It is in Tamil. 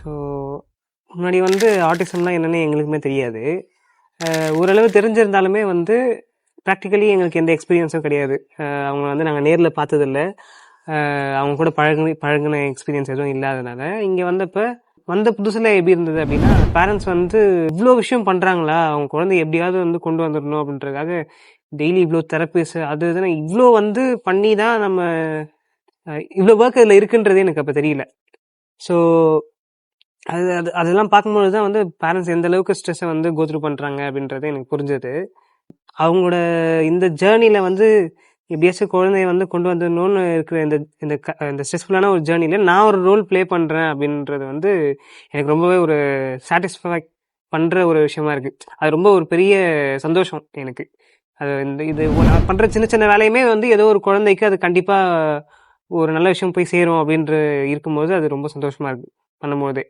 ஸோ முன்னாடி வந்து ஆட்டிசம்னா என்னென்னு எங்களுக்குமே தெரியாது. ஓரளவு தெரிஞ்சிருந்தாலுமே வந்து ப்ராக்டிக்கலி எங்களுக்கு எந்த எக்ஸ்பீரியன்ஸும் கிடையாது. அவங்க வந்து நாங்கள் நேரில் பார்த்ததில்ல. அவங்க கூட பழகின எக்ஸ்பீரியன்ஸ் எதுவும் இல்லாதனால இங்கே வந்த புதுசில் எப்படி இருந்தது அப்படின்னா, பேரண்ட்ஸ் வந்து இவ்வளோ விஷயம் பண்ணுறாங்களா, அவங்க குழந்தை எப்படியாவது வந்து கொண்டு வந்துடணும் அப்படின்றதுக்காக டெய்லி இவ்வளோ தெரப்பிஸ் அது இதுன்னு இவ்வளோ வந்து பண்ணி தான் நம்ம இவ்வளோ ஒர்க் அதில் இருக்குன்றதே எனக்கு அப்போ தெரியல. ஸோ அதெல்லாம் பார்க்கும்போது தான் வந்து பேரண்ட்ஸ் எந்த அளவுக்கு ஸ்ட்ரெஸ்ஸை வந்து கோத்ரூ பண்ணுறாங்க அப்படின்றது எனக்கு புரிஞ்சது. அவங்களோட இந்த ஜேர்னியில் வந்து எப்படியாச்சும் குழந்தைய வந்து கொண்டு வந்துடணும்னு இருக்கிற இந்த ஸ்ட்ரெஸ்ஃபுல்லான ஒரு ஜேர்னியில் நான் ஒரு ரோல் ப்ளே பண்ணுறேன் அப்படின்றது வந்து எனக்கு ரொம்பவே ஒரு சாட்டிஸ்ஃபை பண்ணுற ஒரு விஷயமா இருக்குது. அது ரொம்ப ஒரு பெரிய சந்தோஷம் எனக்கு. அது இது நான் பண்ணுற சின்ன சின்ன வேலையுமே வந்து ஏதோ ஒரு குழந்தைக்கு அது கண்டிப்பாக ஒரு நல்ல விஷயம் போய் சேரும் அப்படின்ற இருக்கும்போது அது ரொம்ப சந்தோஷமாக இருக்குது பண்ணும்போதே.